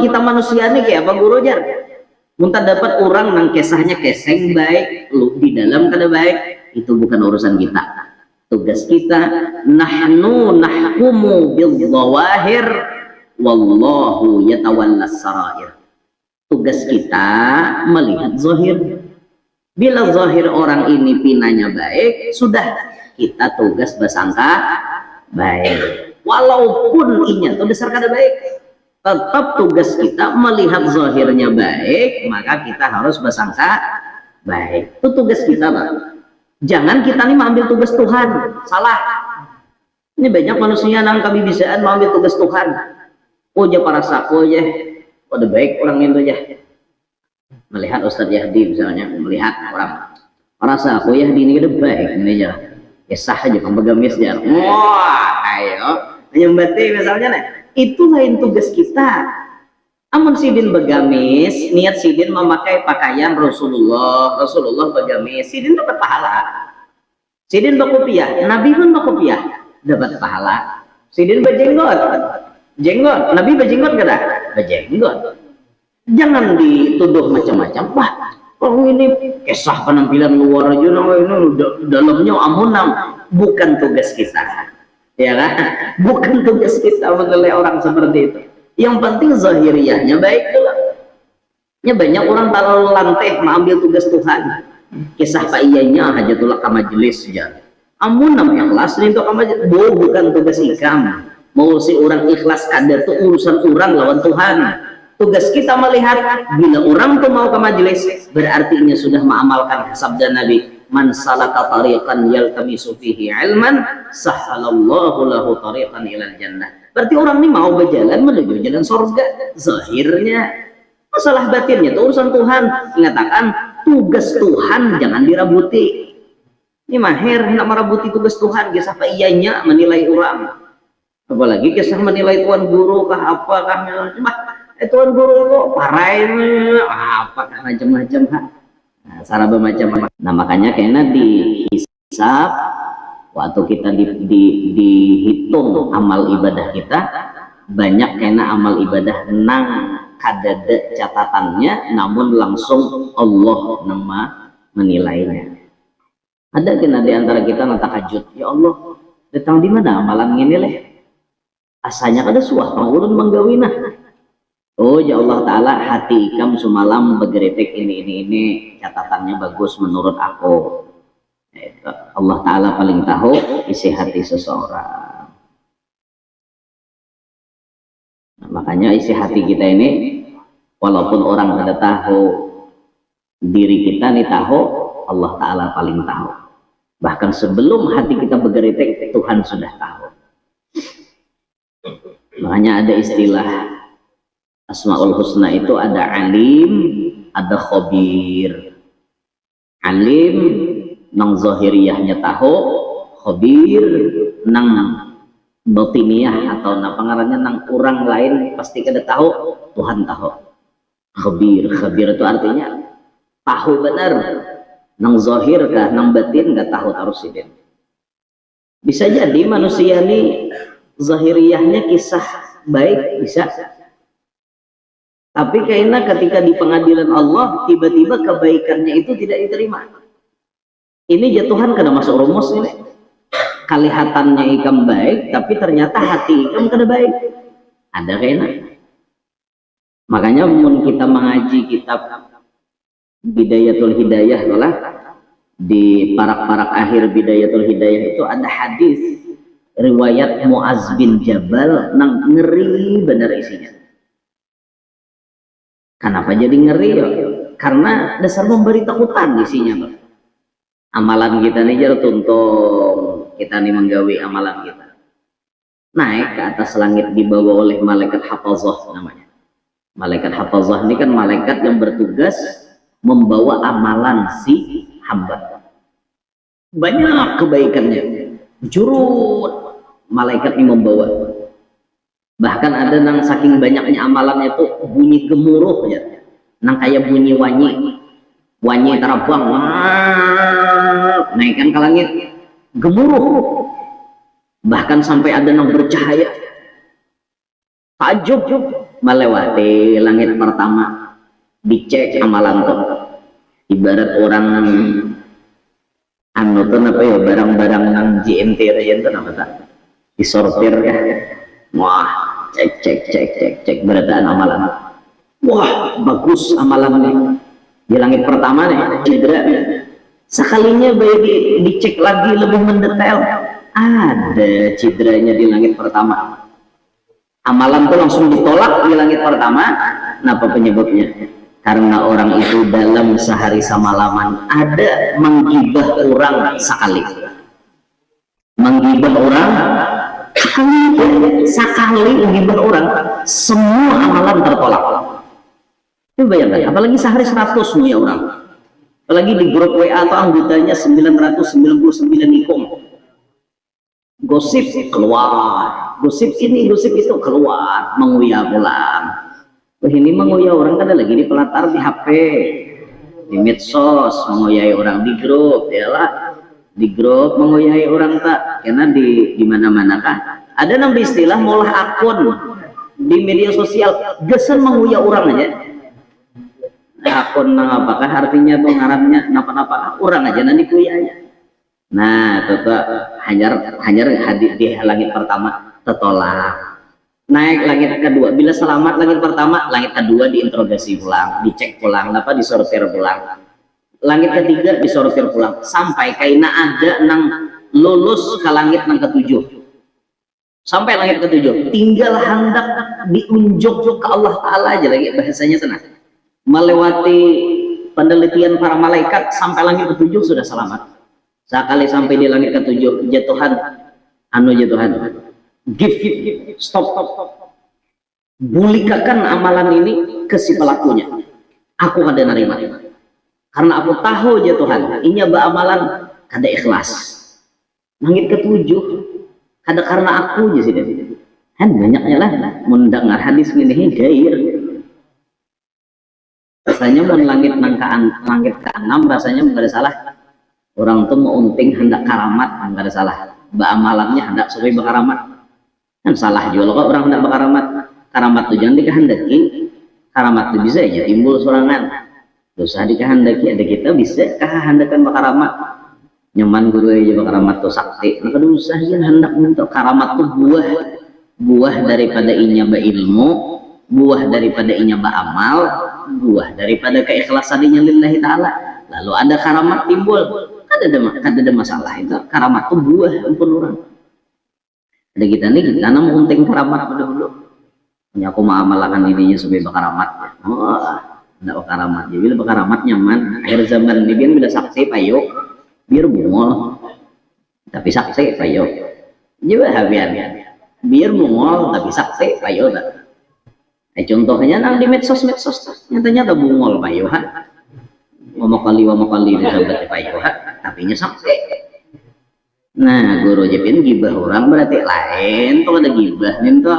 kita manusia nih kayak apa guru jar muntah dapat orang nang kesahnya keseng baik lu di dalam kada baik itu bukan urusan kita. Tugas kita nahnu nahkumu bil zawahir wallahu yatawallas sarair. Tugas kita melihat zahir. Bila zahir orang ini pinanya baik, sudah kita tugas bersangka baik. Walaupun inya itu dasar kada baik, tetap tugas kita melihat zahirnya baik, maka kita harus bersangka baik. Itu tugas kita, Pak. Jangan kita nih mengambil tugas Tuhan, salah. Ini banyak manusia nang kami bisaan mengambil tugas Tuhan. Oh ya para sako ya, pada baik orang itu ya. Melihat Ustadz Yahdi misalnya, melihat orang rasa aku Yahdi ini udah baik ini aja ya sah aja pembegamis aja wah ayo nyembati misalnya nih itu lain tugas kita. Amun sidin begamis niat sidin memakai pakaian Rasulullah begamis sidin dapat pahala. Sidin berkopiah Nabi pun berkopiah dapat pahala. Sidin berjenggot Nabi berjenggot kada berjenggot. Jangan dituduh macam-macam. Wah, orang ini kisah penampilan luar aja, ini dalamnya amunam. Bukan tugas kita, ya kan? Bukan tugas kita menilai orang seperti itu. Yang penting zahiriyahnya baik dulu. Ya banyak orang terlalu lantai mengambil tugas Tuhan. Kisah Pak Iyanya hajatullah ke majelis ya. Amunam ikhlas itu bukan tugas ikam. Mau si orang ikhlas kadar itu urusan orang lawan Tuhan. Tugas kita melihat bila orang tuh mau ke majelis berarti ini sudah mengamalkan sabda Nabi man salaka tariqan yaltamisu fihi ilman sahhalallahu lahu tariqan ilal jannah. Berarti orang ini mau berjalan menuju jalan surga. Zahirnya masalah batinnya itu urusan Tuhan. Mengatakan tugas Tuhan jangan dirabuti. Ini mahir nak merabuti tugas Tuhan kisah apa iyanya menilai orang. Apalagi kisah menilai tuan guru kah apa kah tuan guru kok parai apa macam-macam nah, cara bermacam-macam. Nah makanya kena dihisab waktu kita dihitung amal ibadah kita banyak kena amal ibadah nang kadada catatannya namun langsung Allah nama menilainya. Ada kena di antara kita nang takajud ya Allah datang di mana amalan ini leh asanya kada suah pangulun menggawinah. Oh ya Allah Ta'ala hati ikam semalam bergeretek ini catatannya bagus menurut aku. Allah Ta'ala paling tahu isi hati seseorang. Nah, makanya isi hati kita ini walaupun orang tidak tahu diri kita nih tahu Allah Ta'ala paling tahu. Bahkan sebelum hati kita bergeretek Tuhan sudah tahu. Makanya ada istilah Asmaul Husna itu ada alim, ada khabir. Alim nang zahiriyahnya tahu, khabir nang batiniyah atau nang pengarangnya nang orang lain pasti kada tahu, Tuhan tahu. Khabir itu artinya tahu benar. Nang zahir kah, nang batin gak tahu harus sidin. Bisa jadi manusia ini zahiriyahnya kisah baik bisa. Tapi kayaknya ketika di pengadilan Allah tiba-tiba kebaikannya itu tidak diterima. Ini jatuhan kena masuk rumus ini. Kelihatannya ikam baik, tapi ternyata hati ikam kada baik. Ada kayaknya. Makanya mun kita mengaji kitab Bidayatul Hidayah lah di parak-parak akhir Bidayatul Hidayah itu ada hadis riwayat Muaz bin Jabal nang ngeri benar isinya. Kenapa jadi ngeri ya? Karena dasar memberi takutan isinya. Amalan kita nih jar tuntung, kita nih menggawi amalan kita. Naik ke atas langit dibawa oleh malaikat hafazah namanya. Malaikat hafazah ini kan malaikat yang bertugas membawa amalan si hamba. Banyak kebaikannya. Jurut malaikat ini membawa. Bahkan ada nang saking banyaknya amalannya itu bunyi gemuruh ya. Nang kayak bunyi wanyi terabang naikkan ke langit gemuruh. Bahkan sampai ada nang bercahaya. Takjub melewati langit pertama, dicek amalan tuh. Ibarat orang anu tuh apa ya, barang-barang nang JNT aja tuh apa tak disortir ya. Wah, cek berataan amalan. Wah, bagus amalannya di langit pertama nih, cedera. Sekalinya baik dicek lagi lebih mendetail, ada cederanya di langit pertama. Amalan tuh langsung ditolak di langit pertama. Kenapa penyebabnya? Karena orang itu dalam sehari semalaman ada menggibah orang sekali. Menggibah orang sekali menggibah orang, semua amalan tertolak. Coba bayangkan, apalagi sehari 100 ya orang. Apalagi di grup WA atau anggotanya 999 ikom. Gosip keluar, gosip ini, gosip itu keluar, menguya pulang. Wah, ini menguya orang kan lagi di pelatar di HP, di medsos, menguyai orang di grup, ya lah, di grup menguyai orang tak, karena di mana-mana kan ada namanya istilah molah akun di media sosial, gesan menguya orang aja. Akun apakah artinya tuh ngarannya napa-napa orang aja nanti kuyanya. Nah, tetap hanyar hadir di langit pertama tertolak. Naik langit kedua, bila selamat langit pertama, langit kedua diinterogasi pulang, dicek pulang, apa disortir pulang. Langit ketiga disortir pulang, sampai kaina ada nang lulus ke langit nang ketujuh. Sampai langit ketujuh, tinggal hendak diunjuk ke Allah Ta'ala aja lagi bahasanya tenang. Melewati penelitian para malaikat sampai langit ketujuh sudah selamat. Sekali sampai di langit ketujuh, jatuhan give stop, bulikakan amalan ini ke si pelakunya. Aku kada nerima karena aku tahu jatuhan ini amalan kada ikhlas. Langit ketujuh kada karena aku aja sih, kan banyaknya lah mendengar hadis ini gair. Rasanya mau langit ke-6 rasanya nggak ada salah. Orang tuh mau unting hendak karamat, nggak ada salah. Amalannya hendak supaya berkaramat, kan salah juga kok orang hendak berkaramat. Karamat tuh jangan dikehendaki, karamat tuh bisa aja timbul sorangan. Dosa dikehendaki, ada kita bisa kehendakan berkaramat. Nyaman guru aja berkaramat tuh sakti, maka dosa aja hendak minta karamat tuh buah daripada inya ilmu, buah daripada inya amal, buah daripada keikhlasan inya lillahi ta'ala. Lalu ada karamat timbul, ada masalah itu. Karamat itu buah ampun orang. Ada kita nih, kita nama unting karamat pada dulu. Punya aku mengamalkan ininya supaya berkaramat. Enggak berkaramat. Jadi bila berkaramat nyaman. Akhir zaman ini bila saksi payo, biar bungol. Tapi saksi payo. Juga habian. Biar bungol tapi saksi payo. Contohnya nang di medsos nyatanya ada bungol payo ha. Ngomong kali disabet payo ha, tapi nya saksi. Nah, guru jepin gibah orang berarti lain. Kalau ada gibah nih tuh,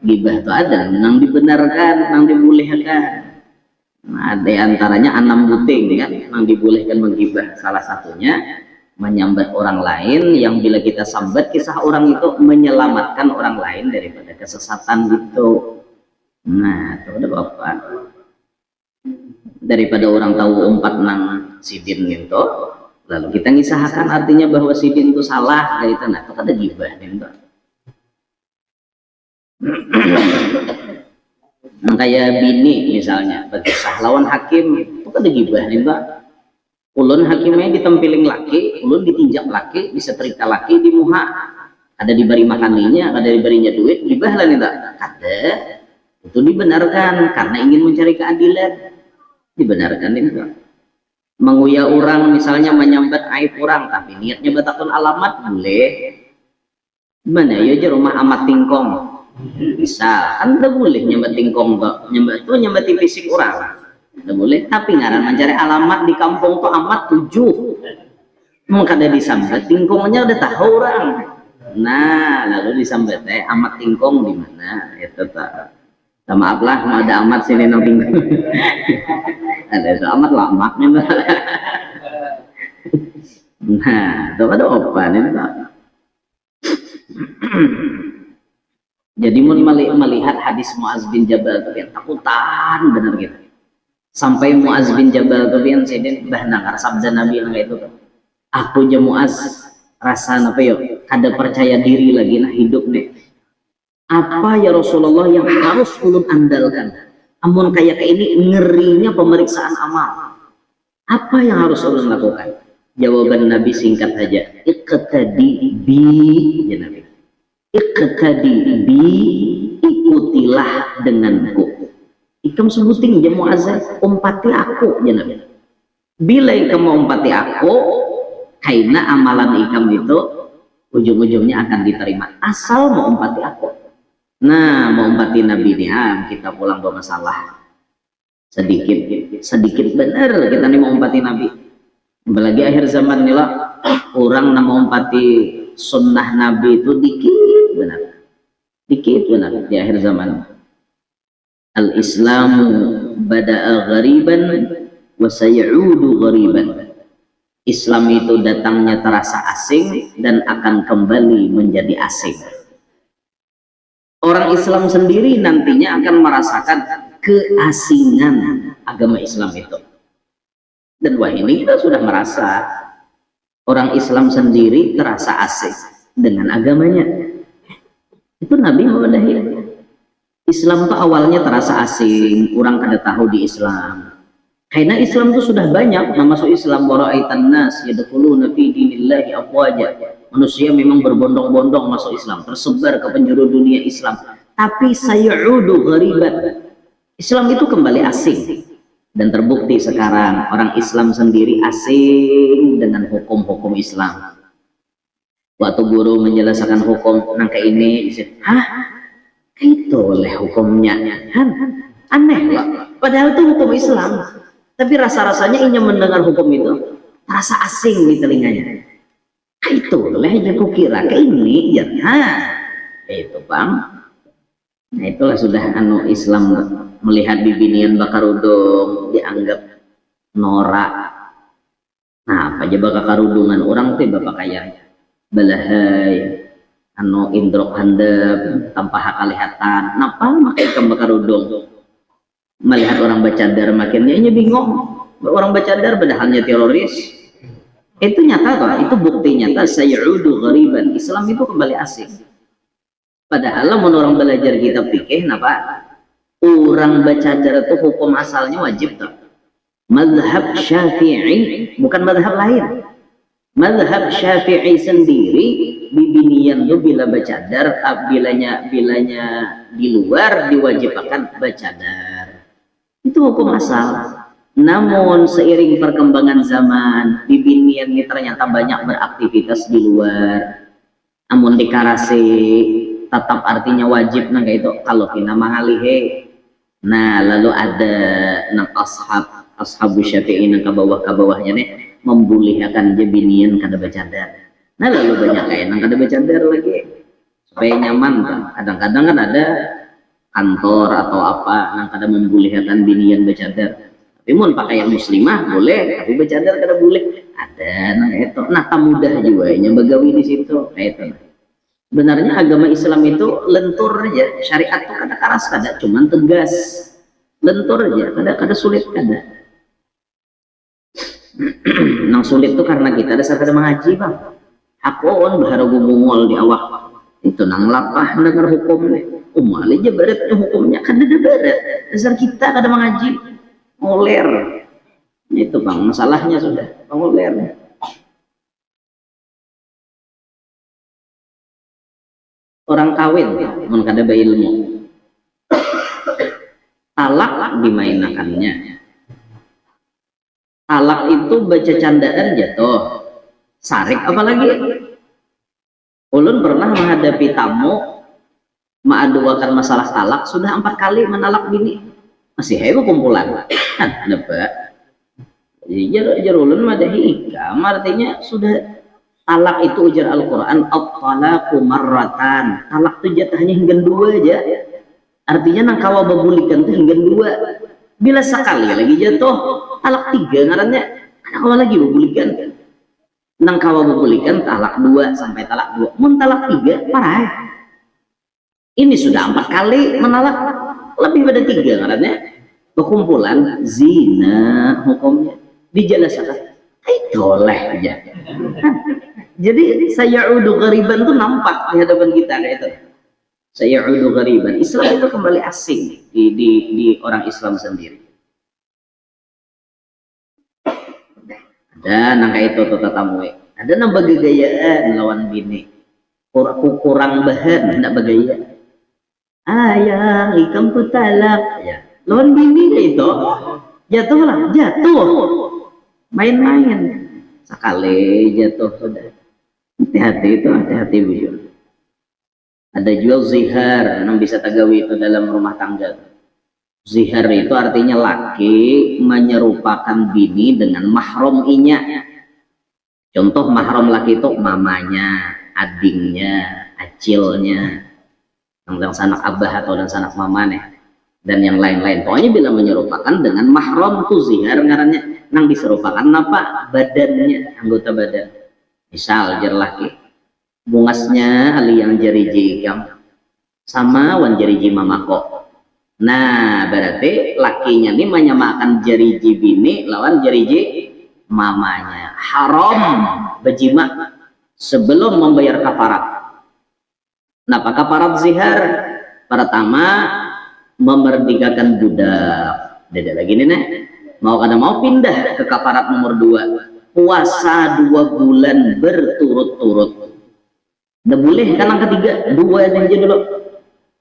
gibah tuh ada nang dibenarkan, nang dibolehkan. Nah, ada antaranya 6 buting kan, nang dibolehkan menggibah. Salah satunya menyambat orang lain yang bila kita sambat kisah orang itu menyelamatkan orang lain daripada kesesatan gitu. Nah, itu ada bapak. Daripada orang tahu umpat nang sidin gitu, lalu kita ngisahkan artinya bahwa sidin itu salah dari tanah itu kada gibah gitu. Nah, kayak bini misalnya berkisah lawan hakim itu kada gibah gitu. Ulun hakimnya ditempiling laki, ulun ditinjak laki, disetrika laki, di muha, ada diberi makaninya, ada diberinya duit, gibah lah nih tak? Kada. Itu dibenarkan karena ingin mencari keadilan. Dibenarkan itu. Menguya orang misalnya menyambat aib orang tapi niatnya batakun alamat boleh. Mana ya aja rumah amat tingkong bisa kan udah boleh nyambat tingkong tuh, nyambat fisik orang udah boleh, tapi ngaran mencari alamat di kampung tuh amat 7 mau kada disambat tingkongnya udah tahu orang. Nah lalu disambat amat tingkong di mana itu tak. Maaf lah, mau ada amat sini nanti. Ada amat lama nih. Nah, itu ada apa nih? Jadi mun melihat hadis Muaz bin Jabal tuh yang takutan bener gitu. Sampai Muaz bin Jabal tuh yang sedin bah nangar sabda Nabi yang itu kan. Aku je Muaz rasa apa yo kada percaya diri lagi nah hidup deh. Apa ya Rasulullah yang harus ulun andalkan? Amun kayak ini ngerinya pemeriksaan amal. Apa yang harus ulun lakukan? Jawaban Nabi singkat saja. Iqtadi bi ya Nabi. Iqtadi bi, ikutilah denganku. Ikam sebutin ya Muaz, umpati aku ya Nabi. Bila ikam mau umpati aku, karena amalan ikam itu ujung-ujungnya akan diterima. Asal mau umpati aku. Nah, mau umpati Nabi ini, kita pulang bawa masalah. Sedikit benar kita nih mau umpati Nabi. Apalagi akhir zaman nih lah, orang nama umpati sunnah Nabi itu dikit benar di akhir zaman. Al-Islamu bada'a ghariban wa sayaudu ghariban. Islam itu datangnya terasa asing dan akan kembali menjadi asing. Orang Islam sendiri nantinya akan merasakan keasingan agama Islam itu. Dan wah ini kita sudah merasa orang Islam sendiri terasa asing dengan agamanya. Itu Nabi mewadahi. Islam itu awalnya terasa asing, orang kada tahu di Islam. Karena Islam itu sudah banyak, masuk Islam waraitan nas yadkhuluna fi dinillahi afwaja. Manusia memang berbondong-bondong masuk Islam, tersebar ke penjuru dunia Islam. Tapi sayudu ghariban. Islam itu kembali asing. Dan terbukti sekarang orang Islam sendiri asing dengan hukum-hukum Islam. Waktu guru menjelaskan hukum nangka ini, hah? Itu oleh hukumnya, aneh lah. Padahal itu hukum Islam. Tapi rasa-rasanya ingin mendengar hukum itu terasa asing di telinganya. Itu oleh aja kukira ke ini ya, itu bang. Nah itulah sudah Islam melihat bibinian bakarudung dianggap norak. Nah apa aja bakarudungan orang tuh bapak kaya balahai indrok handap tanpa hak kalihatan. Napa makai ikan bakarudung melihat orang bacadar makinnya bingung. Orang bacadar badahalnya teroris. Itu nyata toh, itu bukti nyata sayudu ghariban. Islam itu kembali asing. Padahal menurut orang belajar kita fikih, napa? Orang bacadar itu hukum asalnya wajib toh. Mazhab Syafi'i bukan mazhab lain. Mazhab Syafi'i sendiri bibinian tuh bila bacadar, bilanya di luar diwajibkan bacadar. Itu hukum asal. Namun seiring perkembangan zaman, bibinian ini ternyata banyak beraktivitas di luar. Namun dikarasi tetap artinya wajib nangga itu kalau kina mangalihe. Nah lalu ada nang ashabu Syafi'i nang kabawahnya nih membulihakan jebinian kada bacadar. Nah lalu banyak kayak nang kada bacadar lagi supaya nyaman kan. Kadang-kadang kan ada kantor atau apa nang kada membulihakan binian bacadar. Tapi mun pakaian muslimah boleh, tapi bacadar kada boleh. Ada nah itu. Nah mudah juga nya bagawi di situ. Nah itu. Sebenarnya agama Islam itu lentur aja, syariat itu kada keras kada, cuman tegas. Lentur aja, kada sulit kada. Nang sulit tuh karena kita dasar kada mengaji bang. Hakon bahara gumungol di awak. Itu nang lapah dengar hukum nih. Umal aja beratnya hukumnya kada ada berat. Dasar kita kada mengaji. Ngoler. Itu bang masalahnya sudah ngoler. Orang kawin mun kada ilmu. Talak dimainakannya. Talak itu baca candaan jatuh. Sarik apalagi. Ulun pernah menghadapi tamu mengadukan masalah talak sudah 4 kali menalak bini. Masih heboh kumpulan kan apa jadi ulun madahi ikam artinya sudah talak itu ujar Al-Quran at-talaqu marratan. Talak itu jatahnya hingga 2 aja artinya nang kawa babulikan itu hingga 2 bila sekali lagi jatuh talak 3 ngarannya kawa lagi babulikan nang kawa babulikan talak 2 sampai talak 2 mun talak 3 parah Ini sudah 4 kali menolak, lebih pada 3 karena kekumpulan zina hukumnya dijelasakan. Boleh aja. Jadi sayaudu ghariban itu nampak di hadapan kita kayak itu. Sayaudu ghariban. Islam itu kembali asing di orang Islam sendiri. Ada nang kayak itu tatamu. Ada nang bagagayaan lawan bini. Kurang bahan hendak bagaya. Ayah, ikam tu talak. Ya. Lawan bini kayak itu. Jatuh. Main-main. Sekali jatuh sudah. Hati-hati itu, hati-hati bujur. Ada juga zihar yang bisa tagawi itu dalam rumah tangga. Zihar itu artinya laki menyerupakan bini dengan mahram inya. Contoh mahram laki itu mamanya, adingnya, acilnya, yang sanak abah atau dan sanak mamanya, dan yang lain-lain. Pokoknya bila menyerupakan dengan mahram itu zihar ngarannya. Nang diserupakan apa? Badannya, anggota badan. Misal jar laki bungasnya ali yang jariji ikam sama wan jariji mamako. Nah berarti lakinya ini menyamakan jariji bini lawan jariji mamanya. Haram berjima sebelum membayar kafarat. Nah kafarat zihar pertama memerdekakan budak. Beda lagi nih nih. Mau pindah ke kafarat nomor 2, puasa 2 bulan berturut-turut. Udah boleh kan yang ketiga 2 aja dulu.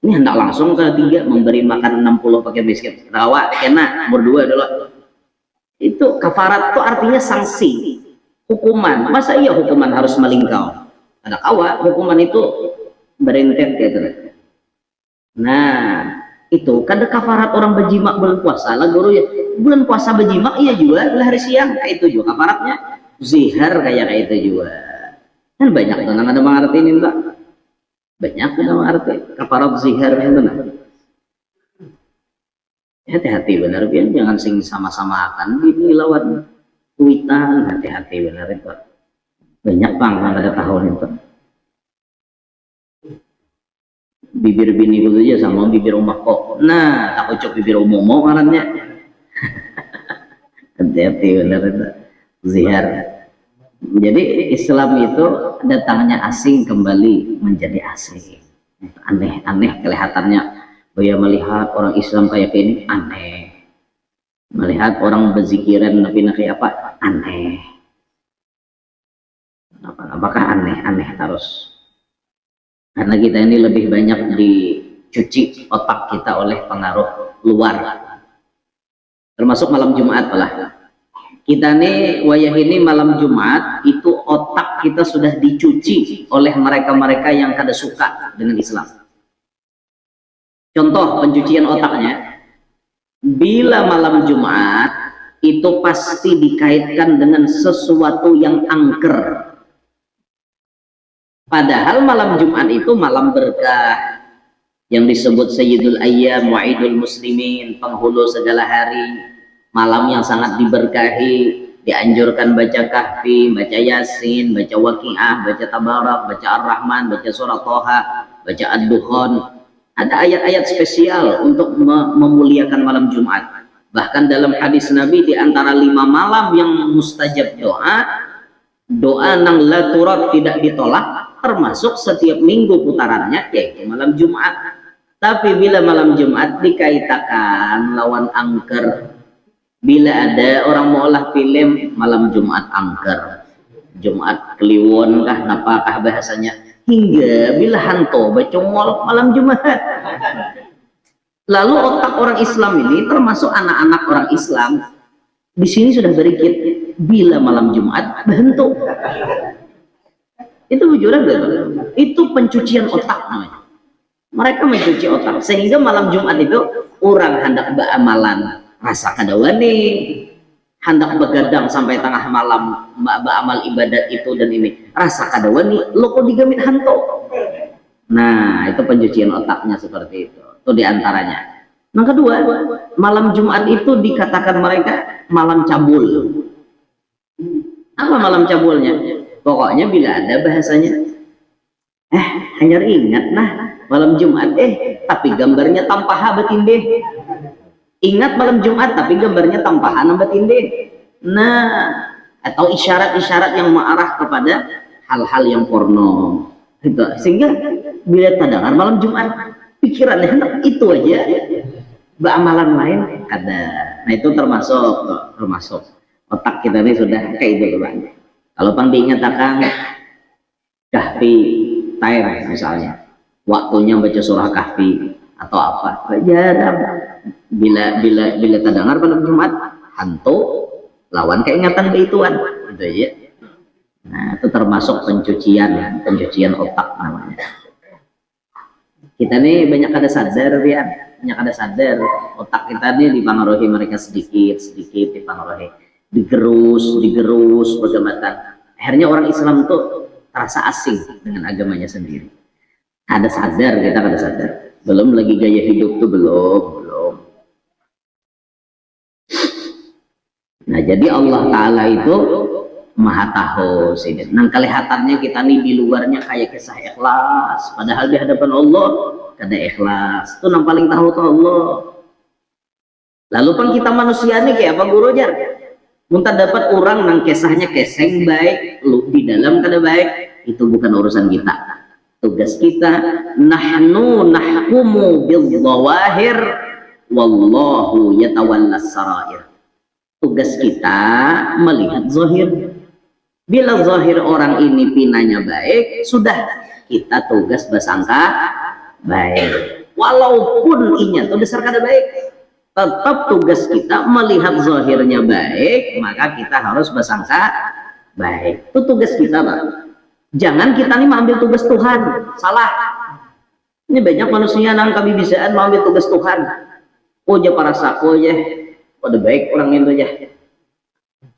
Ini hendak langsung ke 3 memberi makan 60 pakai miskin. Rawa kena nomor 2 dulu. Itu kafarat itu artinya sanksi, hukuman. Masa iya hukuman harus melingkau? Ada kawa hukuman itu berentet gitu. Nah itu kan kafarat orang berjima bulan puasa lah guru ya. Bulan puasa berjima iya juga hari siang kayak itu juga kafaratnya zihar kayak itu juga kan banyak tuh ada mengerti ini mbak, banyak tuh mengerti kafarat zihar itu nah. Hati-hati benar pian, jangan sing sama-sama akan ini lawan kuitan, hati-hati benar itu banyak bang ada tahun itu. Bibir bini dulu aja sama bibir rumah kok. Nah, tak ucap bibir umum ngarannya. Hati-hati benar itu. Zihar. Jadi Islam itu datangnya asing kembali menjadi asing. Aneh-aneh kelihatannya. Bahwa melihat orang Islam kayak ini aneh. Melihat orang berzikiran nabi-nabi apa aneh. Apakah aneh-aneh terus? Karena kita ini lebih banyak dicuci otak kita oleh pengaruh luar, termasuk malam Jumat lah. Kita nih wayah ini malam Jumat itu otak kita sudah dicuci oleh mereka-mereka yang kada suka dengan Islam. Contoh pencucian otaknya, bila malam Jumat itu pasti dikaitkan dengan sesuatu yang angker. Padahal malam Jumat itu malam berkah yang disebut Sayyidul Ayyam Wa'idul Muslimin, penghulu segala hari, malam yang sangat diberkahi, dianjurkan baca kahfi, baca yasin, baca waqi'ah, baca tabarak, baca ar-rahman, baca surah Toha, baca ad-dukhan. Ada ayat-ayat spesial untuk memuliakan malam Jumat. Bahkan dalam hadis Nabi di antara 5 malam yang mustajab doa nang la turat tidak ditolak, termasuk setiap minggu putarannya yaitu malam Jumat. Tapi bila malam Jumat dikaitkan lawan angker, bila ada orang mau olah film malam Jumat angker, Jumat kliwon kah napakah bahasanya, hingga bila hantu bacongol malam Jumat. Lalu otak orang Islam ini termasuk anak-anak orang Islam di sini sudah berikit bila malam Jumat berhentuk. Itu bujuran betul. Itu pencucian otak namanya. Mereka mencuci otak sehingga malam Jumat itu orang hendak beramalan rasa kadawani, hendak begadang sampai tengah malam beramal ibadat itu dan ini rasa kadawani lo kok digamit hantu. Nah itu pencucian otaknya seperti itu. Itu diantaranya. Yang kedua, malam Jumat itu dikatakan mereka malam cabul. Apa malam cabulnya? Pokoknya bila ada bahasanya hanya ingat nah malam Jumat tapi gambarnya tanpa H batindih. Ingat malam Jumat tapi gambarnya tanpa H batindih. Nah, atau isyarat-isyarat yang mengarah kepada hal-hal yang porno gitu. Sehingga bila tadangar malam Jumat pikirannya itu aja, amalan lain ada. Nah itu termasuk otak kita ini sudah kayak itu Bang. Kalau Bang dinyatakan kahfi tair misalnya, waktunya baca surah kahfi atau apa, jarang. Bila terdengar pada Jumat hantu lawan keingatan keituan gitu ya. Nah itu termasuk pencucian otak namanya. Kita nih banyak ada sadar ya, banyak ada sadar otak kita nih dipengaruhi mereka sedikit dipengaruhi, digerus bagaimana. Akhirnya orang Islam tuh terasa asing dengan agamanya sendiri. Ada sadar, kita ada sadar. Belum lagi gaya hidup tuh belum. Nah jadi Allah Ta'ala itu maha tahu sih. Nah kelihatannya kita nih di luarnya kayak kisah ikhlas, padahal di hadapan Allah kada ikhlas. Itu yang paling tahu tuh Allah. Lalu kan kita manusia nih kayak apa guru jar? Muntah dapat orang nang kisahnya keseng baik, lu di dalam kada baik, itu bukan urusan kita. Tugas kita nahnu nahkumu bil zawahir wallahu yatawallas sarair. Tugas kita melihat zahir. Bila zahir orang ini pinanya baik, sudah kita tugas bersangka baik. Walaupun inya itu dasar kada baik, tetap tugas kita melihat zahirnya baik, maka kita harus bersangka baik. Itu tugas kita, Pak. Jangan kita nih mengambil tugas Tuhan, salah. Ini banyak manusia nang kami bisaan mengambil tugas Tuhan. Oh ya para sako ya, pada baik orang itu ya.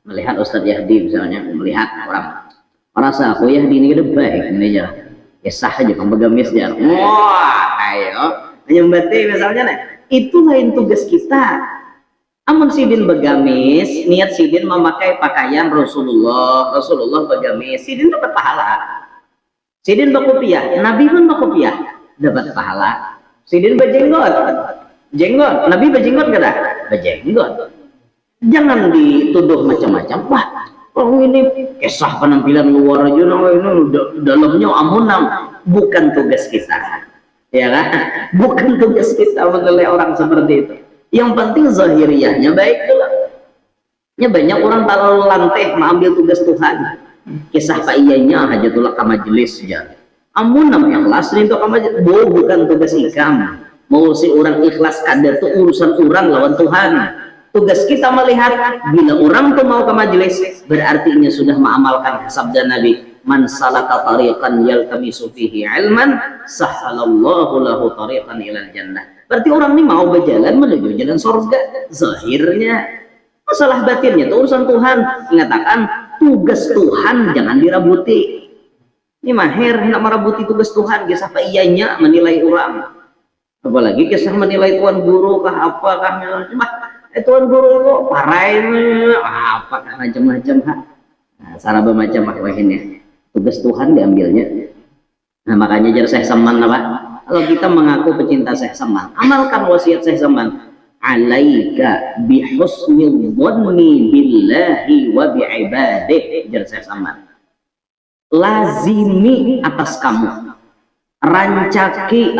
Melihat Ustadz Yahdi misalnya, melihat orang merasa aku Yahdi ini udah baik ini aja, ya sah aja kamu begamis aja. Wah, ayo menyembati misalnya, nah itu lain tugas kita. Amun sidin begamis, niat sidin memakai pakaian Rasulullah begamis, sidin dapat pahala. Sidin berkopiah, Nabi pun berkopiah, dapat pahala. Sidin berjenggot, Nabi berjenggot kada? Berjenggot. Jangan dituduh macam-macam. Wah, orang ini kisah penampilan luar aja, ini dalamnya amunam. Bukan tugas kita, ya kan? Bukan tugas kita menilai orang seperti itu. Yang penting zahiriyahnya baik dulu. Ya banyak orang terlalu lantai mengambil tugas Tuhan. Kisah Pak Iyanya hajatullah ke majelis ya. Amunam ikhlas itu ke majelis. Bukan tugas ikam. Mau si orang ikhlas kadar itu urusan orang lawan Tuhan. Tugas kita melihat bila orang tuh mau ke majelis, berarti ini sudah mengamalkan sabda Nabi, man salaka tariqan yaltamisu fihi ilman sahhalallahu lahu tariqan ilal jannah. Berarti orang ini mau berjalan menuju jalan surga. Zahirnya, masalah batinnya itu urusan Tuhan. Mengatakan tugas Tuhan jangan dirabuti. Ini mahir nak merabuti tugas Tuhan, kisah apa iyanya menilai orang. Apalagi kisah menilai tuan guru kah apakah tuan guru lo parai apa kan macam-macam nah, saraba macam makhluknya tugas Tuhan diambilnya. Nah makanya jar Syekh Saman apa, kalau kita mengaku pecinta Syekh Saman, amalkan wasiat Syekh Saman, alaika bihusnil dhanni billahi wa bi'ibadihi, jar Syekh Saman, lazimi atas kamu, racapi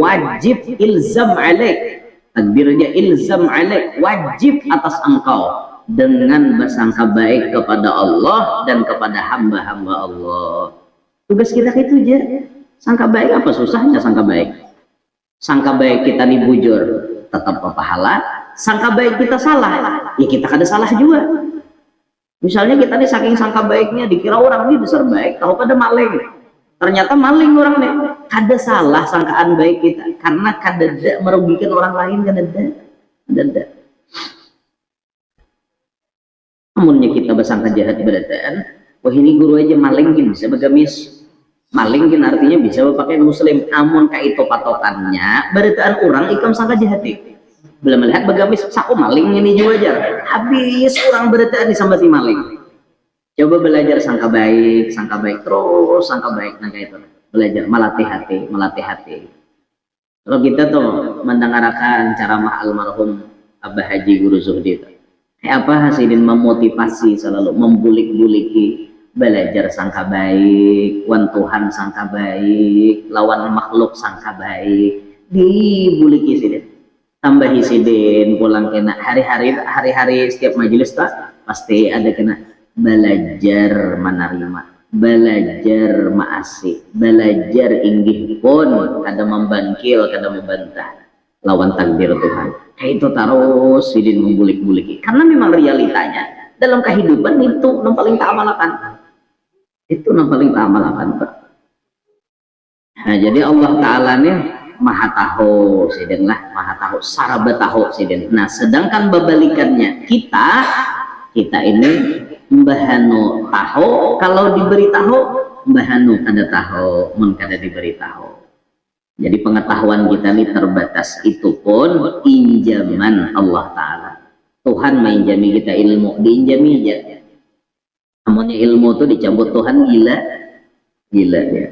wajib ilzam alaik, takdirnya ilzam alaik, wajib atas engkau dengan bersangka baik kepada Allah dan kepada hamba-hamba Allah. Tugas kita itu aja. Sangka baik apa susahnya sangka baik? Sangka baik kita nih bujur tetap pahala. Sangka baik kita salah, ya kita kada salah juga. Misalnya kita nih saking sangka baiknya dikira orang ini besar baik, tahu pada maling. Ternyata maling orang nih, kada salah sangkaan baik kita karena kada merugikan orang lain, kada. Namunnya kita bersangka jahat berataan, wah ini guru aja maling gini bisa begamis. Maling gini artinya bisa pakai muslim. Amun kayak itu patokannya berataan orang ikam sangka jahat. Belum melihat begamis saku maling ini juga aja. Habis orang berataan disambati maling. Coba belajar sangka baik terus, sangka baik nah kayak itu. belajar melatih hati. Kalau kita tuh mendengarkan ceramah almarhum Abah Haji Guru Zuhdi itu, kayak apa hasilin memotivasi selalu membulik-buliki belajar sangka baik, wan Tuhan sangka baik, lawan makhluk sangka baik, dibuliki sidin, tambahi sidin, pulang kena hari-hari setiap majelis tak pasti ada kena belajar menerima, belajar maasih, belajar inggih pun kada membangkil, kada membantah lawan takdir Tuhan. Kayak itu terus sidin membulik-buliki karena memang realitanya dalam kehidupan itu yang paling tak amalakan, itu yang paling tak amalakan, Pak. Nah, jadi Allah Ta'ala nih maha tahu sidin lah, maha tahu saraba tahu sidin. Nah, sedangkan berbalikannya kita ini mbahanu tahu, kalau diberi tahu mbahanu kada tahu, mun kada diberi tahu. Jadi pengetahuan kita ini terbatas, itu pun injaman Allah Ta'ala. Tuhan menginjami kita ilmu, diinjami aja. Namanya ilmu tuh dicabut Tuhan, gila ya.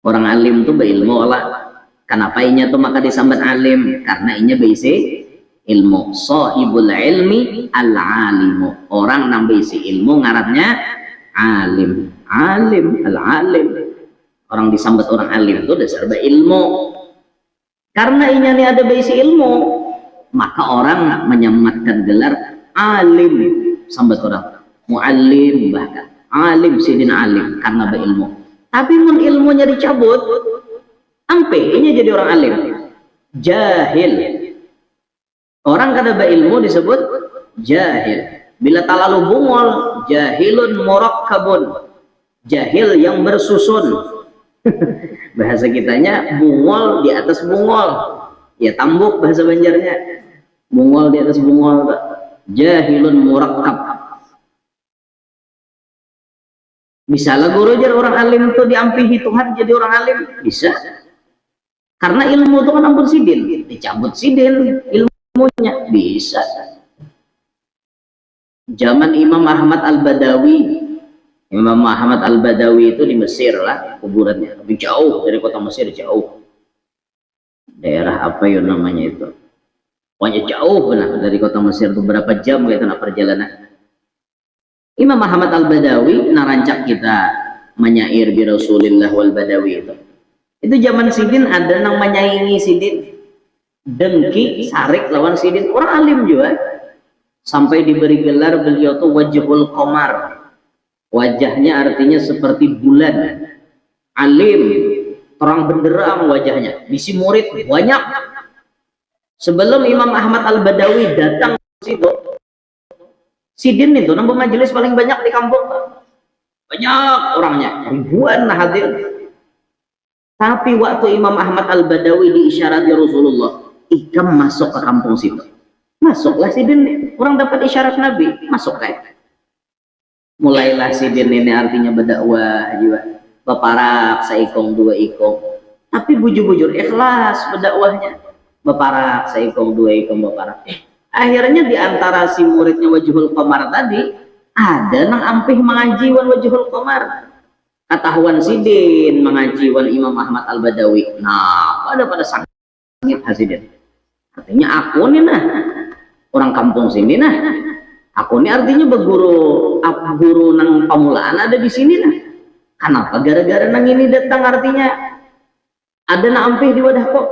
Orang alim tuh berilmu Allah. Kenapa inya tuh maka disambat alim? Karena inya berisi ilmu. Sahibul ilmi al-alimu. Orang nang berisi ilmu ngarannya alim. Al-alim. Orang disambat orang alim itu dasar ilmu. Karena inya nih ada berisi ilmu, maka orang menyematkan gelar alim, sambat orang muallim, bahkan alim sidin alim karena berilmu. Tapi mun ilmunya dicabut, ampe ini jadi orang alim, jahil. Orang kada berilmu disebut jahil. Bila talalu bungol, jahilun murakkabun, jahil yang bersusun. Bahasa kitanya bungol di atas bungol, ya tambuk bahasa Banjarnya, bungol di atas bungol, jahilun murakkab. Misalnya guru jar orang alim tuh diampihi Tuhan jadi orang alim, bisa karena ilmu itu kan ampun sidin, dicabut sidin ilmunya, bisa. Zaman Imam Ahmad Al-Badawi, Imam Muhammad Al-Badawi itu di Mesir lah kuburannya, tapi jauh dari kota Mesir, jauh. Daerah apa ya namanya itu? Pokoknya jauh benar dari kota Mesir, beberapa jam gitu nak perjalanan. Imam Muhammad Al-Badawi narancak kita menyair bi Rasulillah wal Badawi itu. Itu zaman sidin ada nang menyaingi sidin, dengki sarik lawan sidin, orang alim juga. Sampai diberi gelar beliau tuh Wajhul Qamar. Wajahnya artinya seperti bulan, alim, terang benderang wajahnya, bisi murid banyak. Sebelum Imam Ahmad Al-Badawi datang ke situ, sidin itu nambah majelis paling banyak di kampung, banyak orangnya, ribuan hadir. Tapi waktu Imam Ahmad Al-Badawi diisyarati Rasulullah, ikam masuk ke kampung situ, masuklah sidin, orang dapat isyarat Nabi, masuk kayak. Mulailah sidin ini artinya berdakwah juga, beparak seikong dua ikong, tapi bujur-bujur ikhlas berdakwahnya, beparak seikong dua ikong beparak. Akhirnya diantara si muridnya Wajhul Qamar tadi ada nang ampih mengajiwan Wajhul Qamar, ketahuan sidin mengajiwan Imam Ahmad Al-Badawi. Nah pada sangit hasidin, artinya aku nih nah orang kampung sini nah, aku ini artinya berguru, guru nang pamulaan ada di sini nah. Kenapa gara-gara nang ini datang artinya ada nang ampih di wadah kok,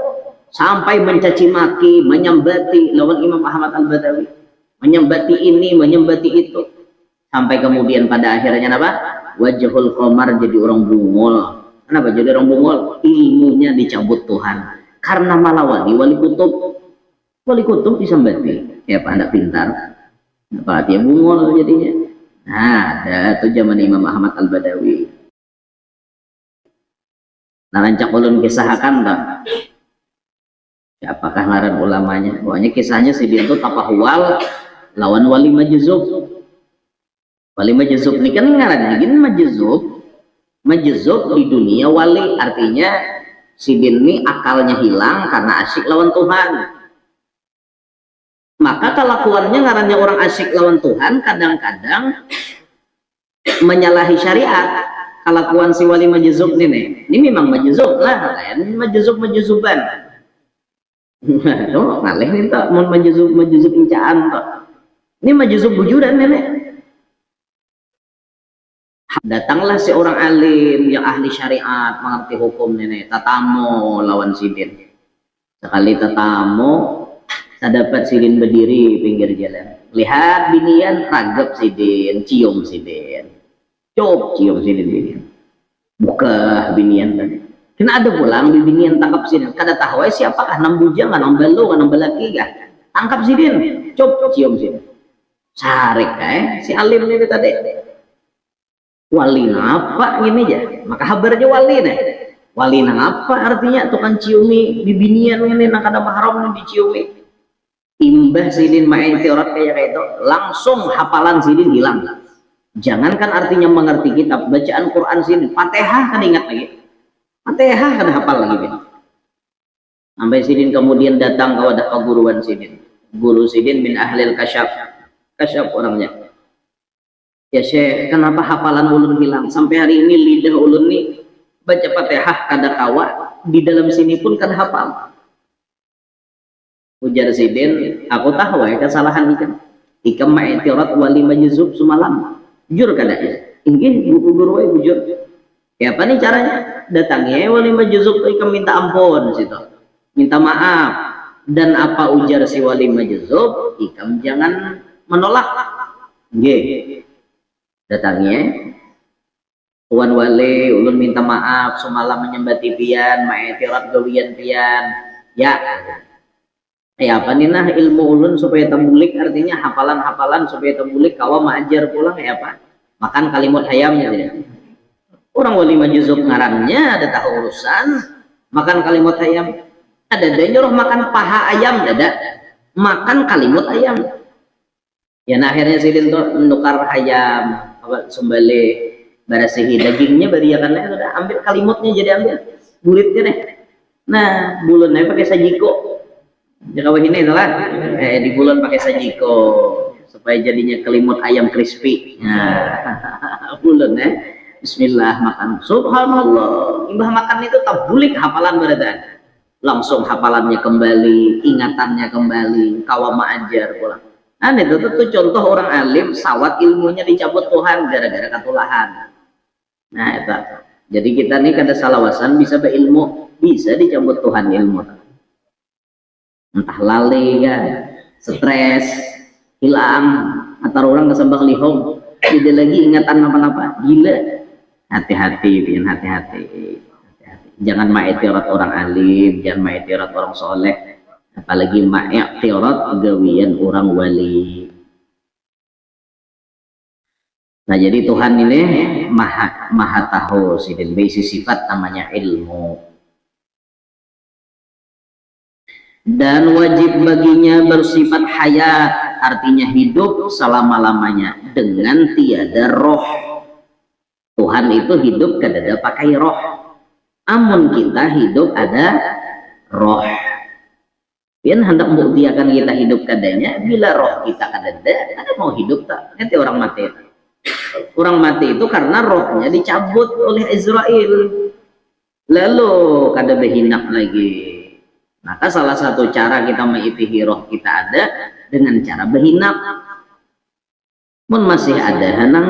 sampai mencaci maki, menyembati lawan Imam Ahmad Al-Badawi, menyembati ini, menyembati itu, sampai kemudian pada akhirnya apa? Wajhul Qamar jadi orang bungol. Kenapa jadi orang bungol? Ilmunya dicabut Tuhan karena malawani wali kutub disembati. Ya Pak, anda pintar. Apa dia bungol jadinya. Nah, ada tuh zaman Imam Ahmad Al-Badawi. Nah, rancak ulun kisahkan tak? Ya, apakah ngaran ulamanya? Pokoknya kisahnya si dia tuh tapahwal lawan wali majzub. Wali majzub ini kan ngaran gini majzub. Majzub di dunia wali, artinya si din ini akalnya hilang karena asyik lawan Tuhan. Maka kelakuannya ngarannya orang asyik lawan Tuhan, kadang-kadang menyalahi syariat. kelakuan si wali majzub nih, ini memang majzub lah, lain majzuban. Tuh ngalih nih tak mau majzub incaan tak. Ini majzub bujuran nenek. Datanglah seorang alim yang ahli syariat, mengerti hukum nenek, tatamo lawan sidin. Sekali tatamo, saya dapat sidin berdiri pinggir jalan. Lihat binian, ragap sidin, cium sidin. Cop cium sidin. Buka binian tadi. Kena ada pulang di binian tangkap sidin. Kada tahu siapakah nam bujang, nam balo, nam balaki kah? Tangkap sidin, cop cium sidin. Sarik si alim ini tadi. Wali apa ini aja? Maka kabarnya wali nih. Wali apa artinya tukang ciumi di binian ini nak ada mahram diciumi. Imbah sidin main teorat kayak itu, langsung hafalan sidin hilang. Jangankan artinya mengerti kitab, bacaan Quran sidin, Fatihah kan ingat lagi. Fatihah kan hafal lagi. Sampai sidin kemudian datang ke wadah keguruan sidin. Guru sidin min ahlil kasyaf. Kasyaf orangnya. Ya Syekh, kenapa hafalan ulun hilang? Sampai hari ini lidah ulun nih baca Fatihah kada kawa, di dalam sini pun kada hafal. Ujar sidin, aku tahu kesalahan ikan. Ikam ma'itirat wali majzub semalam. Jujur kada ya? Ingin guru bujur. Ya apa nih caranya? Datangnya wali majzub ikam minta ampun situ. Minta maaf. Dan apa ujar si wali majzub? Ikam jangan menolak. Nggih. Datangnya Tuan wali ulun minta maaf semalam menyembati pian ma'itirat gawian pian. Ya. Apa nih nah ilmu ulun supaya tembulik, artinya hafalan-hafalan supaya tembulik kawa maajar pulang apa? Makan kalimat hayamnya ya. Orang wali majzub ngarannya ada tahu urusan makan kalimat hayam. Ada nyuruh makan paha ayam ada. Makan kalimat ayam. Ya nah akhirnya sidin tuh menukar hayam apa sembelih barasihi dagingnya bariakannya udah ambil kalimatnya jadi ambil bulitnya deh. Nah bulannya pakai sajiko. Jika ini adalah di bulan pakai sajiko supaya jadinya kelimut ayam crispy. Nah, bulan Bismillah makan. Subhanallah. Imbah makan itu tabulik hafalan berada. Langsung hafalannya kembali, ingatannya kembali, kawama ajar pulang. Nah, itu tuh contoh orang alim sawat ilmunya dicabut Tuhan gara-gara ketulahan. Nah, itu. Jadi kita nih kada salawasan bisa berilmu, bisa dicabut Tuhan ilmu. Entah lali kan, stres, hilang, atau orang kesembah lihong, tidak lagi ingatan apa-apa, gila. Hati-hati, biar hati-hati. Jangan ma'itirat orang alim, jangan ma'itirat orang soleh, apalagi ma'itirat gawian orang wali. Nah jadi Tuhan ini maha tahu, sidin basi sifat namanya ilmu. Dan wajib baginya bersifat hayat, artinya hidup selama-lamanya dengan tiada roh. Tuhan itu hidup kada pakai roh. Amun kita hidup ada roh. Pian hendak membuktikan kita hidup kadanya bila roh kita kada mau hidup tak? Nanti orang mati. Orang mati itu karena rohnya dicabut oleh Israel. Lalu kada berhinak lagi. Maka salah satu cara kita mengitihi roh kita ada dengan cara berhinap. Mun masih ada hanang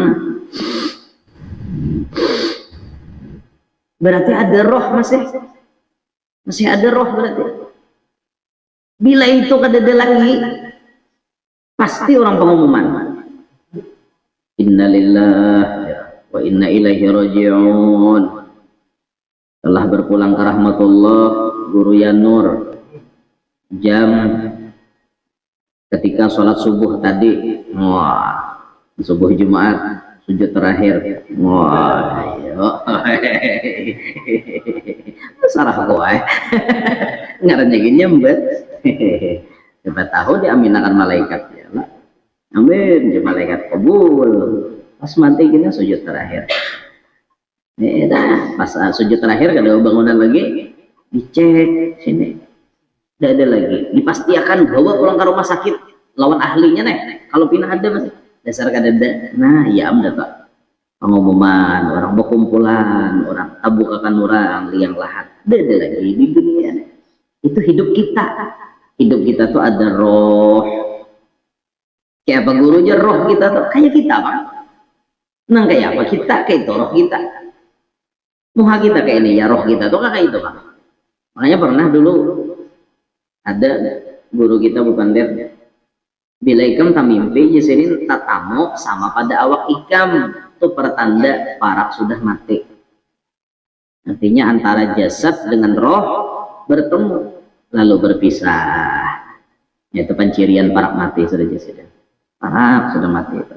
berarti ada roh masih ada roh berarti. Bila itu kada ada lagi pasti orang pengumuman. Innalillahi wa inna ilaihi raji'un. Telah berpulang ke rahmatullah Guru Yanur jam ketika sholat subuh tadi. Wah, subuh Jumat sujud terakhir. Wah, sarah gua ngarannya gini nyembet. Siapa tahu diaminakan malaikat ya lah. Amin, ya malaikat kabul. Pas mati gini sujud terakhir. Pas sujud terakhir kada bangunan lagi, dicek sini tidak ada lagi, dipastikan bawa pulang ke rumah sakit lawan ahlinya nih. Kalau pindah ada masih dasar kada ada. Nah ya am dapat pengumuman orang berkumpulan orang tabukakan orang liang lahat beda lagi di dunia itu hidup kita tuh ada roh kayak apa gurunya roh kita tuh kayak kita bang nang kayak apa kita kayak itu roh kita muha kita kayak ini ya roh kita tuh kayak itu bang makanya pernah dulu ada guru kita bukan dia bila ikam tamimpi jasirin tatamu sama pada awak ikam itu pertanda parak sudah mati artinya antara jasad dengan roh bertemu lalu berpisah yaitu pencirian parak mati sudah jasad parak sudah mati itu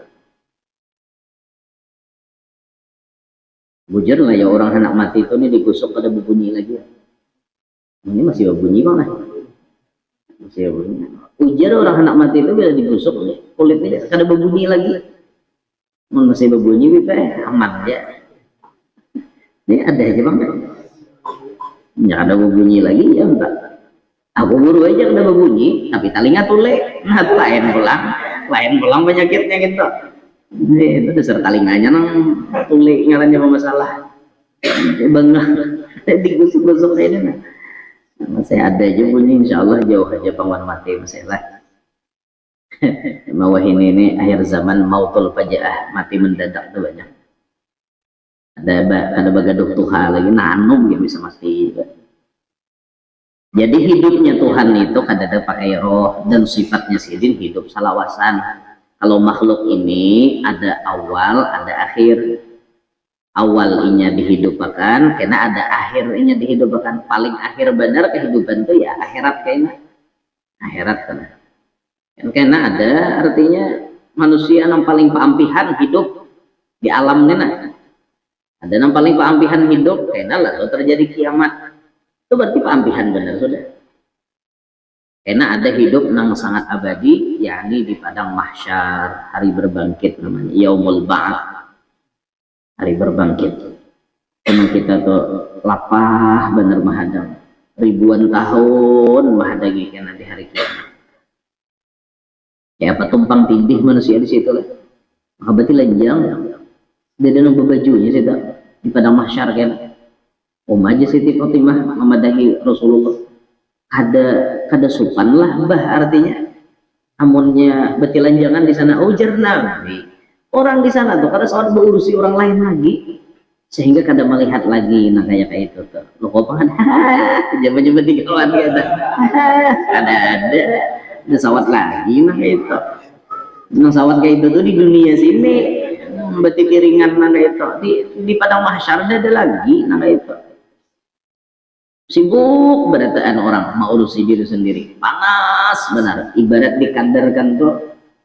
bujur lah ya orang anak mati itu nih digusuk pada berbunyi lagi ini masih berbunyi kok lah masih berbunyi ujar orang anak mati itu bila digusuk kulitnya kada berbunyi lagi masih berbunyi bisa aman ya ini ada aja bang ya ada berbunyi lagi ya enggak aku buru aja ada berbunyi tapi telinga tule nah lain pulang penyakitnya gitu itu dasar telinganya nang tule ngarannya masalah bangga digusuk-gusuk kayak ini masih ada aja bunyi insyaallah jauh aja pangwan mati masalah mawah ini akhir zaman mautul fajaah mati mendadak tuh banyak ada bagaduh Tuhan lagi nanum dia bisa mati juga. Jadi hidupnya Tuhan itu kadang pakai roh dan sifatnya sidin hidup salawasan kalau makhluk ini ada awal ada akhir awalnya dihidupkan karena ada akhirnya dihidupkan paling akhir benar kehidupan itu ya akhirat kayaknya akhirat karena ada artinya manusia yang paling paampihan hidup di alam ini ada yang paling paampihan hidup karena lalu terjadi kiamat itu berarti paampihan benar sudah karena ada hidup yang sangat abadi yakni di padang mahsyar hari berbangkit namanya yaumul ba'ats hari berbangkit teman kita tuh lapah bener mahadam ribuan tahun mahadagi karena di hari kiamat ya apa tumpang tindih manusia di situ lah maka berarti lenjang dia dengan bajunya sih di padang mahsyar kan aja Siti Fatimah memadahi Rasulullah kada supan lah bah artinya amunnya betilan jangan di sana ujar Nabi orang di sana tuh kada soal berurusi orang lain lagi sehingga kada melihat lagi nah kayak itu tuh lo kopangan jaman-jaman tiga kawan kada ada sawat lagi nah kayak itu nah sawat kayak itu tuh di dunia sini berarti kiringan nah kayak itu di padang mahsyar ada lagi nah kayak itu sibuk berataan orang mau urusi diri sendiri panas benar ibarat dikadarkan tuh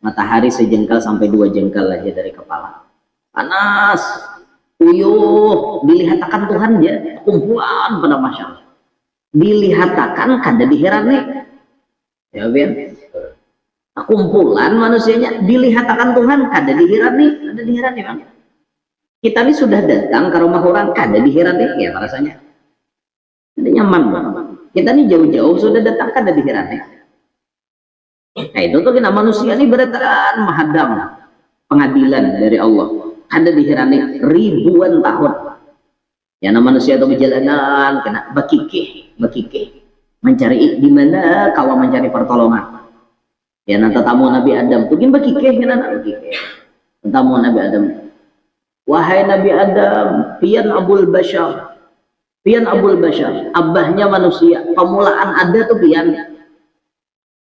matahari sejengkal sampai 2 jengkal aja dari kepala panas uyuh dilihatakan Tuhan ya kumpulan pada masyarakat dilihatakan kada dihirani ya biar kumpulan manusianya dilihatakan Tuhan kada dihirani bang kita ini sudah datang ke rumah orang kada dihirani ya rasanya ada nyaman bang kita ini jauh-jauh sudah datang kada dihirani nah itu tuh kena manusia ini beratan menghadang pengadilan dari Allah kada dihirani ribuan tahun ya nama manusia itu berjalanan kena bakikih mencari di mana kawan mencari pertolongan ya nanti tamu Nabi Adam tuh gini bakikih kena bakikih tamu Nabi Adam wahai Nabi Adam pian abul bashar abahnya manusia pemulaan ada tuh pian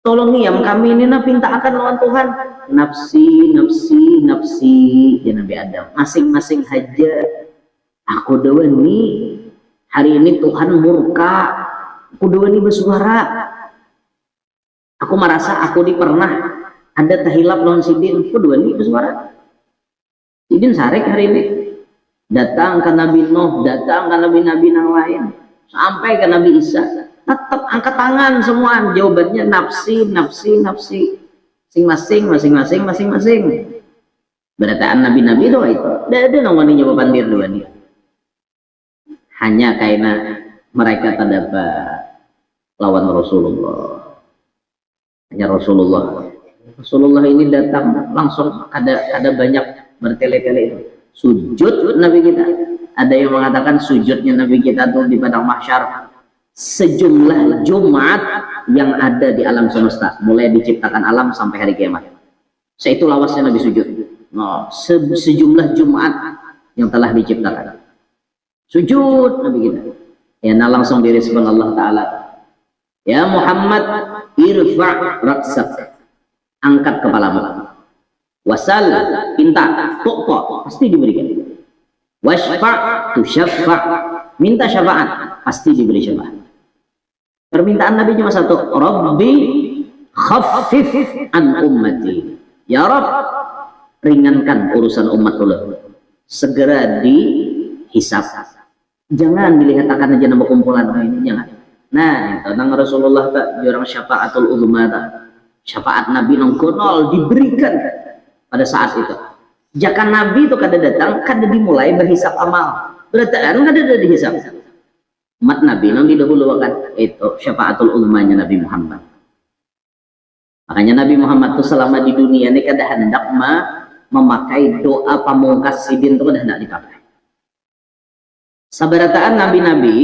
tolong yang kami ini pinta akan lawan Tuhan nafsi ya Nabi Adam masing-masing haja aku dewani hari ini Tuhan murka aku dewani bersuara aku merasa aku di pernah ada tahilap lawan sidin aku dewani bersuara sidin sarek hari ini datang ke Nabi Nuh datang ke nabi-nabi yang lain sampai ke Nabi Isa tetap angkat tangan semua jawabannya nafsi masing-masing berataan nabi-nabi doa itu ada namanya jawaban dir doa dia hanya karena mereka terdapat lawan Rasulullah hanya Rasulullah ini datang langsung ada banyak bertele-tele itu sujud Nabi kita. Ada yang mengatakan sujudnya Nabi kita tuh di padang mahsyar sejumlah Jumat yang ada di alam semesta, mulai diciptakan alam sampai hari kiamat. Itu lawasnya Nabi sujud. No, sejumlah Jumat yang telah diciptakan. Sujud Nabi kita. Ya, nah langsung direspon Allah Ta'ala. Ya Muhammad, irfa' raksak. Angkat kepalamu. Wasal, minta, tu'ta, pasti diberikan. Washfa' tushaffa', minta syafaat, pasti diberi syafaat. Permintaan Nabi cuma satu, Rabbi khaffif an ummati. Ya Rabb, ringankan urusan umatku, segera dihisab. Jangan dilihat akan aja nama kumpulan ini, jangan. Nah, tentang Rasulullah tak jurang syafaatul uzma, syafaat Nabi nongkonol diberikan pada saat itu. Jika Nabi itu kada datang, kada dimulai berhisap amal. Berarti kada ada dihisap. Umat Nabi yang didahulukan itu syafaatul ulmanya Nabi Muhammad. Makanya Nabi Muhammad itu selama di dunia ini kada hendak memakai doa pamungkas sidin itu kada hendak dipakai. Sabarataan nabi-nabi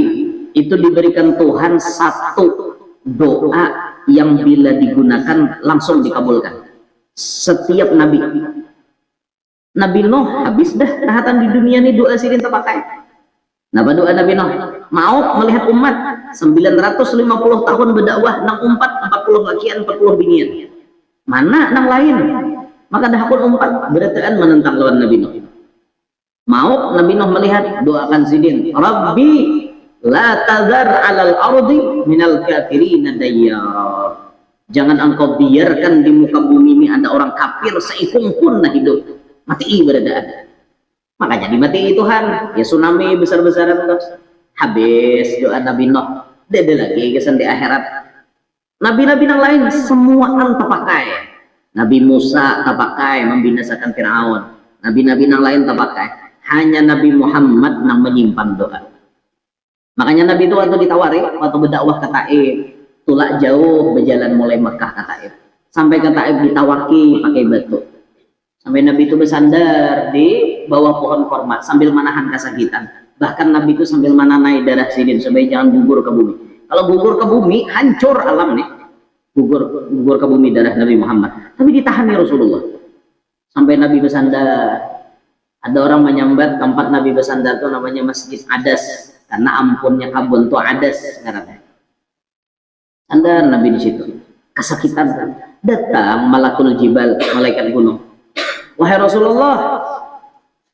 itu diberikan Tuhan satu doa yang bila digunakan langsung dikabulkan. Setiap nabi. Nabi Nuh habis dah tahatan di dunia ini doa sidin terpakai. Napa doa Nabi Nuh? Mau melihat umat 950 tahun berdakwah nang umpat 40 lakian 40 binian. Mana nang lain? Maka dah pun umpat berataan menentang lawan Nabi Nuh. Mau Nabi Nuh melihat doakan sidin, Rabbi la tadhar 'alal ardi minal kafirin dayyar. Jangan engkau biarkan di muka bumi ini ada orang kafir seikung pun nah hidup. Mati beradaan. Makanya dimati Tuhan. Ya tsunami besar-besaran terus. Habis doa Nabi Nuh. Dede lagi kesan di akhirat. Nabi-nabi yang lain semua terpakai. Nabi Musa terpakai membinasakan Firaun. Nabi-nabi yang lain terpakai. Hanya Nabi Muhammad yang menyimpan doa. Makanya Nabi itu waktu ditawari, waktu berdakwah ke Taif, tulak jauh berjalan mulai Mekah ke Taif. Sampai ke Taif ditawaki pakai batu. Sampai Nabi itu bersandar di bawah pohon korma sambil menahan kesakitan. Bahkan Nabi itu sambil menanai darah sidin supaya jangan gugur ke bumi. Kalau gugur ke bumi, hancur alam nih. Gugur ke bumi darah Nabi Muhammad. Tapi ditahan ya Rasulullah. Sampai Nabi bersandar. Ada orang menyambat tempat Nabi bersandar itu namanya Masjid Adas. Karena ampunnya kabun itu Adas. Sandar Nabi di situ. Kesakitan. Datang Malakul Jibal, malaikat gunung. Wahai Rasulullah,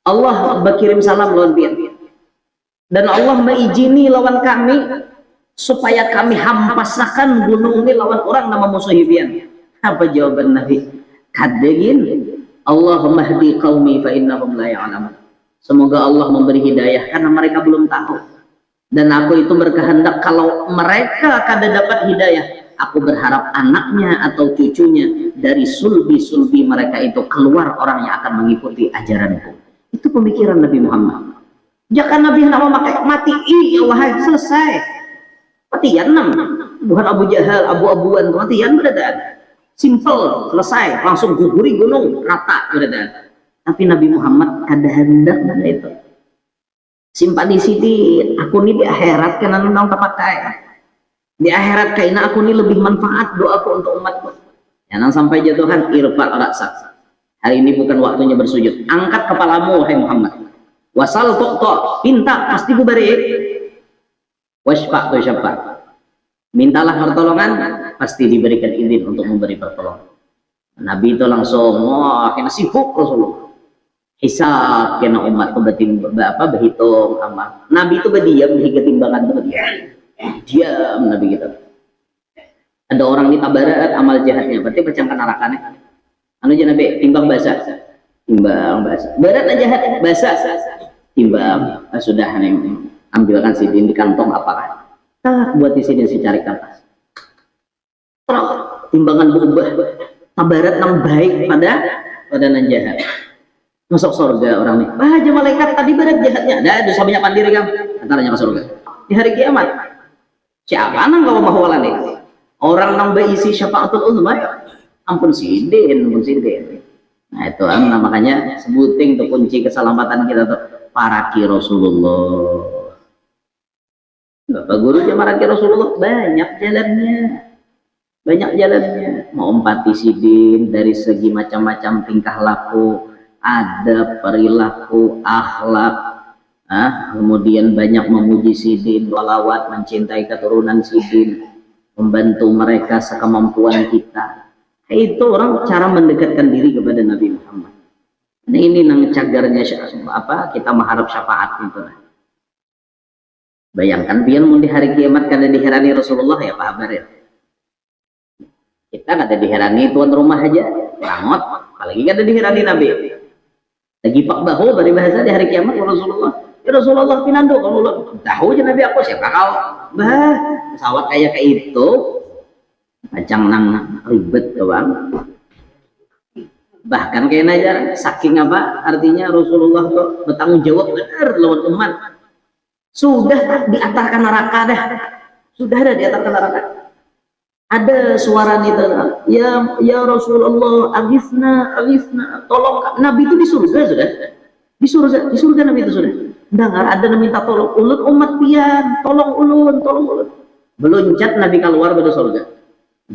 Allah berkirim salam lawan pian. Dan Allah mengizini lawan kami supaya kami hampasakan gunung ini lawan orang nama musuh pian. Apa jawaban Nabi? Kadegin, Allahumma hdi qaumi fa innahum la ya'lamun. Semoga Allah memberi hidayah karena mereka belum tahu. Dan aku itu berkehendak kalau mereka kada dapat hidayah, aku berharap anaknya atau cucunya dari sulbi-sulbi mereka itu keluar orang yang akan mengikuti ajaranku. Itu pemikiran Nabi Muhammad. Jangan Nabi nama memakai mati Allah selesai. Matian bukan Abu Jahal, Abu-abuan, matian beradaan. Simple, selesai, langsung guguri gunung, rata beradaan. Tapi Nabi Muhammad kada hendak pada itu. Simpan di sini, aku ini di akhirat kena nang terpakai. Di akhirat kaina aku ini lebih manfaat doaku untuk umatku. Jangan sampai jatuhan irfa' raksak. Hari ini bukan waktunya bersujud. Angkat kepalamu wahai Muhammad. Wasal tu'ta, pinta pasti ku beri. Washfa' tushaffa'. Mintalah pertolongan, pasti diberikan izin untuk memberi pertolongan. Nabi itu langsung wah kena sibuk Rasulullah. Hisab kena umat itu berhitung amal. Nabi itu berdiam di ketimbangan itu berdiam. Diam Nabi kita. Ada orang di tabarat amal jahatnya berarti pecahkan narakannya. Anu aja Nabi timbang basah. Timbang basah. Berat aja jahat basah. Timbang sudah ambilkan sidin di kantong apakah? Tak buat di sini si cari kapas. Terus timbangan berubah. Tabarat yang baik pada nan jahat. Masuk surga orang nih. Aja malaikat tadi berat jahatnya. Ada dosa banyak pandiri kamu. Antaranya ke surga. Di hari kiamat. Siapa nang kau mau nih? Orang nang berisi syafaatul uzma. Ampun sidin, ampun sidin. Nah itu makanya sebuting tuh kunci keselamatan kita tuh para ki Rasulullah. Bapak guru para ki Rasulullah banyak jalannya. Mau empati sidin dari segi macam-macam tingkah laku, adab, perilaku, akhlak. Kemudian banyak memuji sidin, walawat, mencintai keturunan sidin, membantu mereka sekemampuan kita. Itu orang cara mendekatkan diri kepada Nabi Muhammad. Nah, ini nang cagarnya kita mengharap syafaat itu. Bayangkan biar mau di hari kiamat kada diherani Rasulullah ya Pak Abar ya. Kita kada diherani tuan rumah aja, rangot, apalagi kada diherani Nabi. Lagi pak bahu dari bahasa di hari kiamat Rasulullah. Ya Rasulullah pinando kalau tahu aja Nabi aku siapa kau? Bah, pesawat kayak itu macam nang ribet doang. Bahkan kayaknya aja saking apa artinya Rasulullah tuh bertanggung jawab benar lawan umat. Sudah diantarkan neraka dah. Sudah ada diantarkan neraka. Ada suara itu, ya Rasulullah, agisna, tolong. Nabi itu di surga sudah. Di surga Nabi itu sudah. Dengar ada yang minta tolong, ulun umat pian, tolong ulun. Beluncat Nabi keluar dari surga.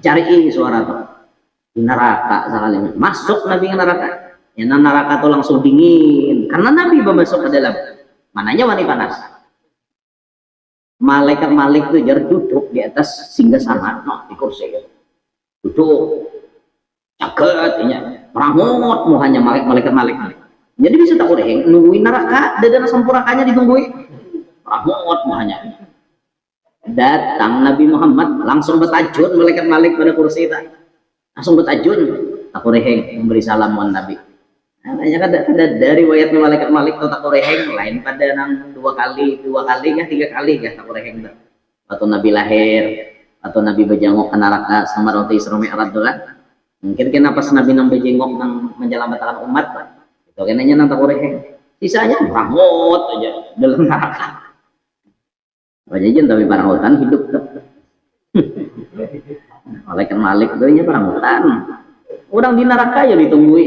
Cari suara tuh di neraka sekali masuk Nabi ke neraka ya neraka tuh langsung dingin karena Nabi masuk ke dalam mananya wani panas malaikat malik tuh jar duduk di atas singgasana di kursi duduk caket ya perangot mau hanya malaikat malik jadi bisa tak boleh nungguin neraka dadana sampurakannya ditungguin perangot mau hanya datang Nabi Muhammad langsung bertajun malaikat malik pada kursi itu langsung bertajun aku reheng memberi salam wan Nabi. Hanya ada dari riwayat malaikat malik atau tak reheng lain pada nang dua kali kah tiga kali kah tak reheng atau Nabi lahir atau Nabi berjengok ke neraka sama roti Isra Mi'raj kan mungkin kenapa Nabi nang berjengok nang menyelamatkan umat itu kenanya nang tak reheng sisanya ramot aja dalam neraka. Wajahnya tapi para hutan hidup malaikat malik itu para hutan orang di neraka ya ditunggui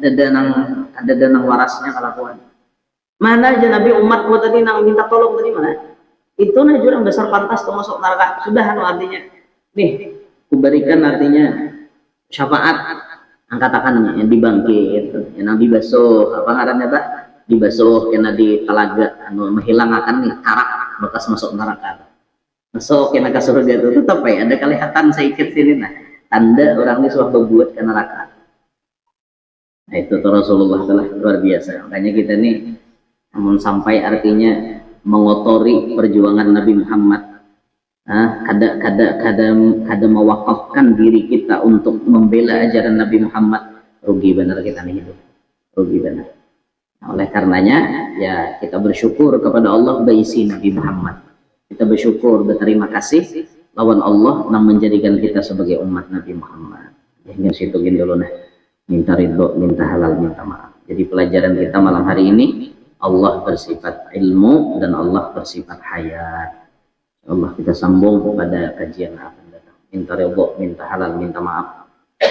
ada danang warasnya kelakuan mana aja Nabi umat gua tadi nang minta tolong tadi mana itu nih jurang besar pantas tuh masuk neraka sudah artinya nih kuberikan artinya syafaat angkatakan yang dibangkit yang dibasuh apa ngarannya tak dibasuh kena di telaga menghilangkan nih karak bekas masuk neraka masuk kena ke surga itu tetap ya ada kelihatan sedikit sini nah tanda orang ini sudah berbuat ke neraka. Nah itu tuh Rasulullah telah luar biasa makanya kita nih namun sampai artinya mengotori perjuangan Nabi Muhammad kada mewakafkan diri kita untuk membela ajaran Nabi Muhammad rugi benar kita nih hidup rugi benar. Nah, oleh karenanya ya kita bersyukur kepada Allah baisi Nabi Muhammad kita bersyukur berterima kasih lawan Allah yang menjadikan kita sebagai umat Nabi Muhammad yang situ dulu nah minta ridho minta halal minta maaf jadi pelajaran kita malam hari ini Allah bersifat ilmu dan Allah bersifat hayat Allah kita sambung pada kajian akan datang minta ridho minta halal minta maaf